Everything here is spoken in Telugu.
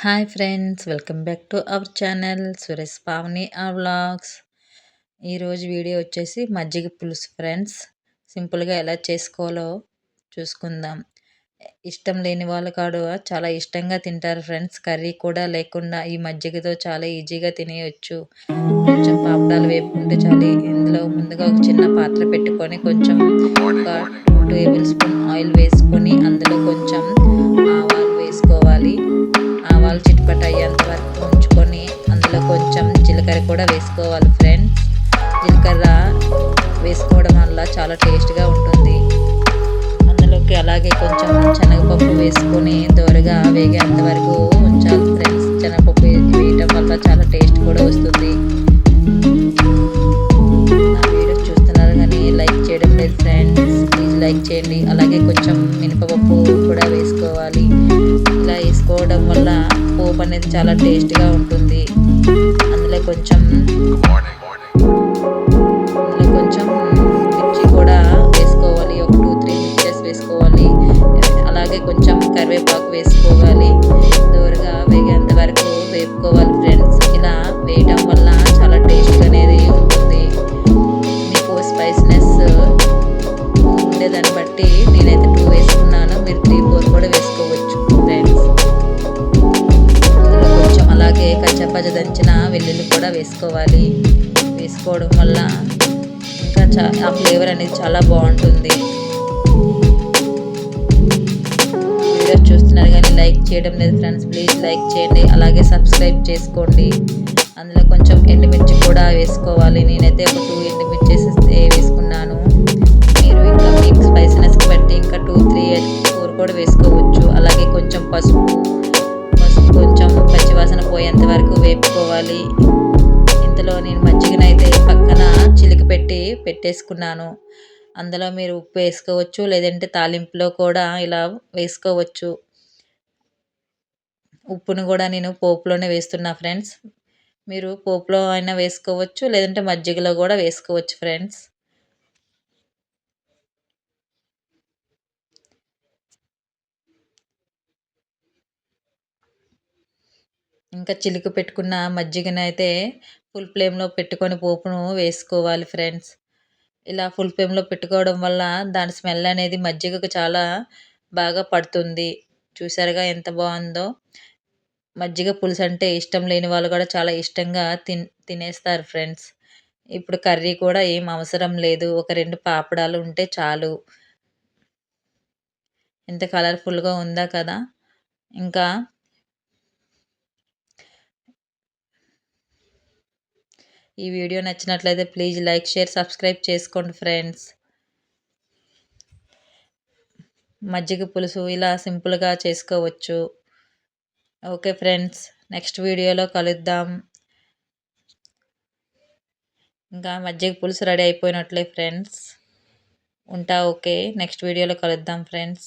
Hi friends, welcome back to our channel Suresh Pavani vlogs. ఈరోజు వీడియో వచ్చేసి మజ్జిగ పులుసు ఫ్రెండ్స్. సింపుల్గా ఎలా చేసుకోవాలో చూసుకుందాం. ఇష్టం లేని వాళ్ళు కాదు, చాలా ఇష్టంగా తింటారు ఫ్రెండ్స్. కర్రీ కూడా లేకుండా ఈ మజ్జిగతో చాలా ఈజీగా తినేయచ్చు. కొంచెం పాపడాలు వేపుకుంటే చాలు. ఇందులో ముందుగా ఒక చిన్న పాత్ర పెట్టుకొని కొంచెం ఒక 2 టేబుల్ స్పూన్ ఆయిల్ వేసుకొని అందులో కొంచెం ఆవాలు వేసుకోవాలి. ఆవాలు చిటపట అయ్యేంత వరకు ఉంచుకొని అందులో కొంచెం జీలకర్ర కూడా వేసుకోవాలి ఫ్రెండ్స్. జీలకర్ర వేసుకోవడం వల్ల చాలా టేస్ట్గా ఉంటుంది. అందులోకి అలాగే కొంచెం శనగపప్పు వేసుకొని దోరగా వేగేంత వరకు ఉంచాలి ఫ్రెండ్స్. శనగపప్పు వేయటం వల్ల చాలా టేస్ట్ కూడా వస్తుంది. నా వీడియోస్ చూస్తున్నారు కానీ లైక్ చేయడం లేదు ఫ్రెండ్స్, ప్లీజ్ లైక్ చేయండి. అలాగే కొంచెం మినపప్పు కూడా వేసుకోవాలి. ఇలా వేసుకోవడం వల్ల పోపు అనేది చాలా టేస్ట్గా ఉంటుంది. అందులో కొంచెం మిర్చి కూడా వేసుకోవాలి. ఒక 2-3 మిర్చెస్ వేసుకోవాలి. అలాగే కొంచెం కరివేపాకు వేసుకోవాలి. దోరగా వేగేంత వరకు వేపుకోవాలి ఫ్రెండ్స్. ఇలా వేయటం వల్ల చాలా టేస్ట్ అనేది ఉంటుంది. మీకు స్పైసీనెస్ ఉండేదాన్ని బట్టి నేనైతే 2 వేసుకున్నాను, మీరు 3-4 కూడా వేసుకోవచ్చు ఫ్రెండ్స్. అందులో కొంచెం అలాగే కచ్చపచ్చ దంచిన వెల్లుల్లి కూడా వేసుకోవాలి. వేసుకోవడం వల్ల ఇంకా ఆ ఫ్లేవర్ అనేది చాలా బాగుంటుంది. వీడియోస్ చూస్తున్నారు కానీ లైక్ చేయడం లేదు ఫ్రెండ్స్, ప్లీజ్ లైక్ చేయండి. అలాగే సబ్స్క్రైబ్ చేసుకోండి. అందులో కొంచెం ఎండుమిర్చి కూడా వేసుకోవాలి. నేనైతే ఒక 2 ఎండుమిర్చి వేసుకున్నాను. మీరు ఇంకా మీకు స్పైసీనెస్కి బట్టి ఇంకా 2-3-4 కూడా వేసుకోవచ్చు. అలాగే కొంచెం పసుపు కొంచెం పచ్చివాసన పోయేంత వరకు వేపుకోవాలి. ఇంతలో నేను మజ్జిగనైతే పక్కన చిలికి పెట్టేసుకున్నాను. అందులో మీరు ఉప్పు వేసుకోవచ్చు, లేదంటే తాలింపులో కూడా ఇలా వేసుకోవచ్చు. ఉప్పును కూడా నేను పోపులోనే వేస్తున్నా ఫ్రెండ్స్. మీరు పోపులో అయినా వేసుకోవచ్చు, లేదంటే మజ్జిగలో కూడా వేసుకోవచ్చు ఫ్రెండ్స్. ఇంకా చిలుకు పెట్టుకున్న మజ్జిగనైతే ఫుల్ ఫ్లేమ్లో పెట్టుకొని పోపును వేసుకోవాలి ఫ్రెండ్స్. ఇలా ఫుల్ ఫ్లేమ్లో పెట్టుకోవడం వల్ల దాని స్మెల్ అనేది మజ్జిగకు చాలా బాగా పడుతుంది. చూసారుగా ఎంత బాగుందో. మజ్జిగ పులుసు అంటే ఇష్టం లేని వాళ్ళు కూడా చాలా ఇష్టంగా తినేస్తారు ఫ్రెండ్స్. ఇప్పుడు కర్రీ కూడా ఏం అవసరం లేదు, ఒక 2 పాపడాలు ఉంటే చాలు. ఎంత కలర్ఫుల్గా ఉందా కదా. ఇంకా ఈ వీడియో నచ్చినట్లయితే ప్లీజ్ లైక్, షేర్, సబ్స్క్రైబ్ చేసుకోండి ఫ్రెండ్స్. మజ్జిగ పులుసు ఇలా సింపుల్గా చేసుకోవచ్చు. ఓకే ఫ్రెండ్స్, నెక్స్ట్ వీడియోలో కలుద్దాం. ఇంకా మజ్జిగ పులుసు రెడీ అయిపోయినట్లే ఫ్రెండ్స్. ఉంటా. ఓకే, నెక్స్ట్ వీడియోలో కలుద్దాం ఫ్రెండ్స్.